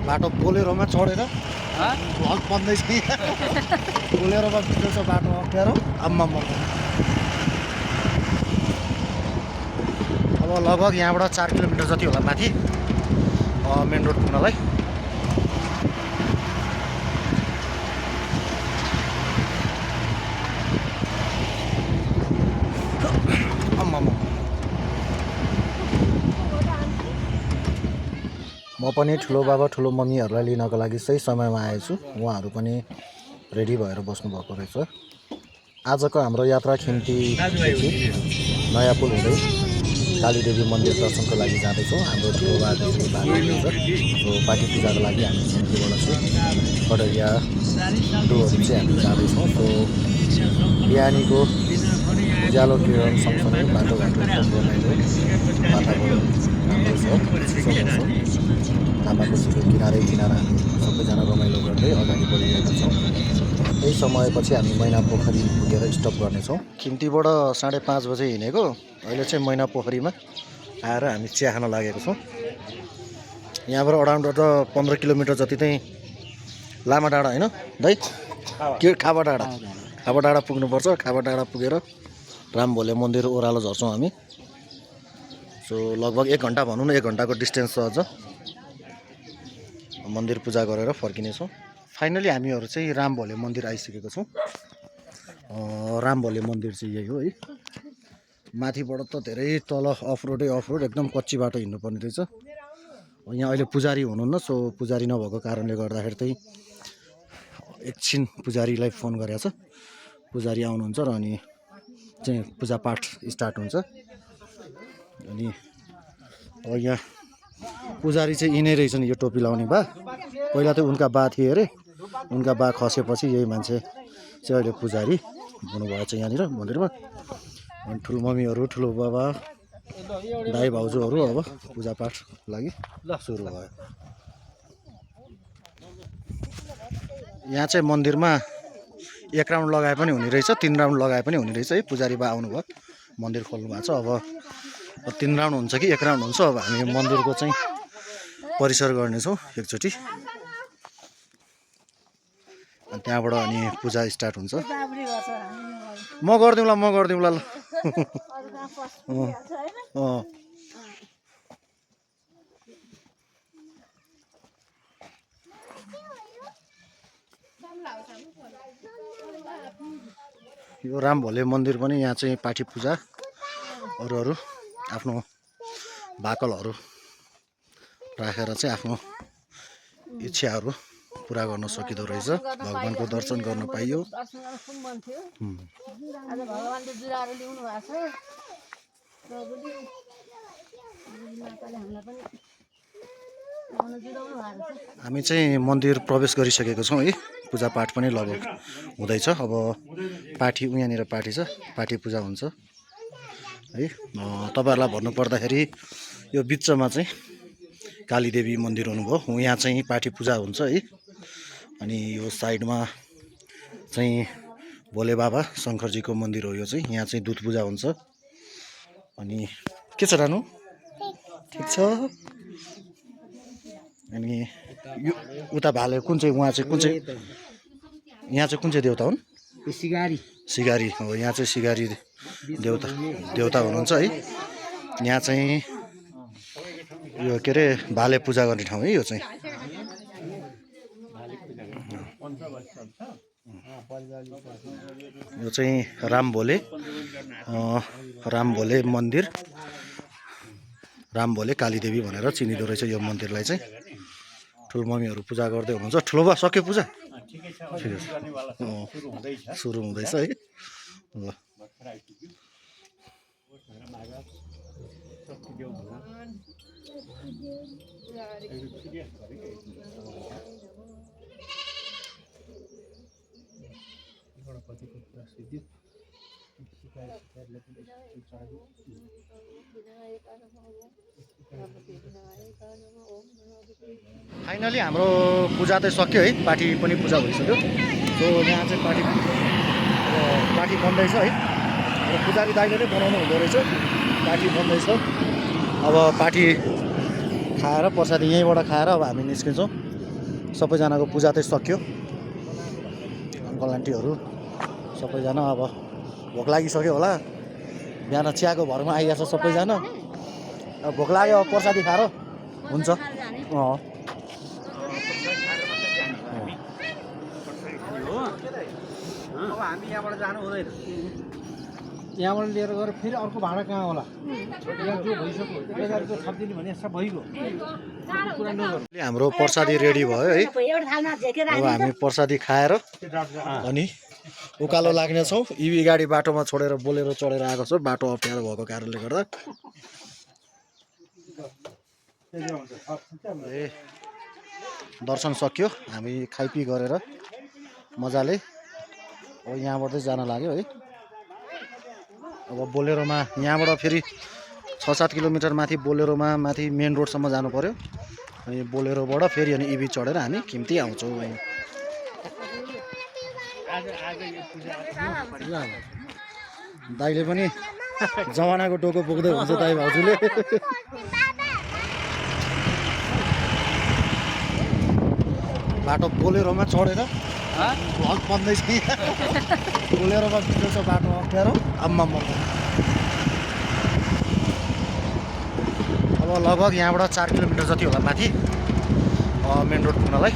बाटो बोलेरोमा चढेर भ्लग बन्दैछ बोलेरोमा बिग्रेछ बाटो अप्ठ्यारो आम्मा अब लगभग यहाँबाट 4 किलोमिटर जति होला माथि मेन रोड पुग्नलाई। म पनि ठुलो बाबा ठुलो मम्मीहरूलाई लिनको लागि सही समयमा आएछु। उहाँहरू पनि रेडी भएर बस्नुभएको रहेछ। आजको हाम्रो यात्रा खिम्तीदेखि नयाँ पुल हुँदै कालीदेवी मन्दिर दर्शनको लागि जाँदैछौँ। हाम्रो ठुलो बाबादेखि भाइ हुनुहुन्छ। सो पाठी पूजाको लागि हामी खिम्तीबाट चाहिँ कटरिया डोहरू चाहिँ हामी जाँदैछौँ। सो बिहानीको उज्यालो किरण सँगसँगै बाटोघाटो एकदम रमाइलो वातावरण राम्रो छ। लामाकोसीको किनारै किनारा हामी सबैजना रमाइलो गर्दै अगाडि बढिरहेका छौँ। यही समयपछि हामी मैना पोखरी पुगेर स्टप गर्नेछौँ। खिम्तीबाट 5:30 बजे हिँडेको अहिले चाहिँ मैना पोखरीमा आएर हामी चिया खान लागेको छौँ। यहाँबाट अराउन्ड 15 किलोमिटर जति चाहिँ लामा डाँडा होइन दाइ के खाबा डाँडा पुग्नुपर्छ। खाबा डाँडा पुगेर रामभोले मन्दिर ओह्रालो झर्छौँ हामी। सो लगभग 1 घन्टा भनौँ न, 1 घन्टाको डिस्टेन्स छ अझ। मन्दिर पूजा गरेर फर्किनेछौँ। फाइनली हामीहरू चाहिँ रामभोले मन्दिर आइसकेको छौँ। रामभोले मन्दिर चाहिँ यही हो है। माथिबाट त धेरै तल अफरोड एकदम कच्ची बाटो हिँड्नुपर्ने रहेछ। यहाँ अहिले पुजारी हुनुहुन्न। सो पुजारी नभएको कारणले गर्दाखेरि चाहिँ एकछिन पुजारीलाई फोन गरेको छ। पुजारी आउनुहुन्छ र अनि चाहिँ पूजापाठ स्टार्ट हुन्छ। अनि अब यहाँ पुजारी चाहिँ यिनै रहेछन्, यो टोपी लाउने बा। पहिला त उनका बा थिए अरे, उनका बा खसेपछि यही मान्छे चाहिँ अहिले पुजारी हुनुभएको छ यहाँनिर मन्दिरमा। अनि ठुलो मम्मीहरू ठुलो बाबा दाइ भाउजूहरू अब पूजापाठ लागि सुरु भयो। यहाँ चाहिँ मन्दिरमा 1 राउन्ड लगाए पनि हुने रहेछ, 3 राउन्ड लगाए पनि हुने रहेछ है। पुजारी बा आउनुभयो, मन्दिर खोल्नु भएको छ। अब 3 राउन्ड हुन्छ कि 1 राउन्ड हुन्छ। अब हामी मन्दिरको चाहिँ परिसर गर्नेछौँ एकचोटि। अनि त्यहाँबाट अनि पूजा स्टार्ट हुन्छ। म गरिदिउँला ल। यो रामभोले मन्दिर पनि यहाँ चाहिँ पाठी पूजा अरू आफ्नो भाकलहरू राखेर चाहिँ आफ्नो इच्छाहरू पुरा गर्न सकिँदो रहेछ। भगवानको दर्शन गर्न पाइयो। हामी चाहिँ मन्दिर प्रवेश गरिसकेको छौँ है। पूजापाठ पनि लगभग हुँदैछ। अब पाठी यहाँनिर पाठी छ, पाठी पूजा हुन्छ है। तपाईँहरूलाई भन्नुपर्दाखेरि यो बिचमा चाहिँ कालीदेवी मन्दिर हुनुभयो, यहाँ चाहिँ पाठी पूजा हुन्छ है। अनि यो साइडमा चाहिँ भोले बाबा शङ्करजीको मन्दिर हो यो चाहिँ। यहाँ चाहिँ दुध पूजा हुन्छ। अनि के छ रानु, ठिक छ? अनि यो उता भाले कुन चाहिँ, उहाँ चाहिँ कुन चाहिँ, यहाँ चाहिँ कुन चाहिँ देवता हुन्? सिगारी हो। यहाँ चाहिँ सिगारी देवता हुनुहुन्छ है। यहाँ चाहिँ यो के अरे भाले पूजा गर्ने ठाउँ है यो चाहिँ। यो चाहिँ रामभोले मन्दिर, रामभोले कालीदेवी भनेर चिनिँदो रहेछ यो मन्दिरलाई चाहिँ। ठुलो मम्मीहरू पूजा गर्दै हुनुहुन्छ। ठुलो बा सक्यो पूजा? ठिकै छ, सुरु हुँदैछ है। ल फाइनली हाम्रो पूजा चाहिँ सक्यो है। पाठी पनि पूजा भइसक्यो। सो यहाँ चाहिँ पाठी बन्दैछ है। र पुजारी दाइले नै बनाउनु हुँदो रहेछ। पाठी बन्दैछ। अब पाठी खाएर प्रसादी यहीँबाट खाएर अब हामी निस्किन्छौँ। सबैजनाको पूजा चाहिँ सक्यो। अङ्कल आन्टीहरू सबैजना अब भोक लागिसक्यो होला, बिहान चियाको भरमा आइरहेछ सबैजना। अब भोक लाग्यो अब प्रसादी खाएर हुन्छ। अब हामी यहाँबाट जानु हुँदैन, यहाँबाट लिएर गएर फेरि अर्को भाडा कहाँ होला? यहाँ जो भइसक्यो 1000 रुपियाँ थपिदिने भने सब भइगयो। हाम्रो प्रसादी रेडी भयो है। अब हामी प्रसादी खाएर अनि उकालो लाग्नेछौँ। इभी गाडी बाटोमा छोडेर बोलेरो चढेर आएको छ, बाटो अप्ठ्यारो भएको कारणले गर्दा। ए दर्शन सक्यो, हामी खाइपी गरेर मजाले अब यहाँबाट जान लाग्यो है। अब बोलेरोमा यहाँबाट फेरि 6-7 किलोमिटर माथि बोलेरोमा माथि मेन रोडसम्म जानु पर्यो। अनि बोलेरोबाट फेरि अनि इभी चढेर हामी खिम्ती आउँछौँ। दाइले पनि जमानाको टोको बोक्दै हुन्छ दाइ भाउजूले। बाटो बोलेरोमा चढेर भ्लग बन्दैछ। बोलेरोमा बिग्रेछ बाटो अप्ठ्यारो आम्मा। अब लगभग यहाँबाट 4 किलोमिटर जति होला माथि मेन रोड पुग्नलाई।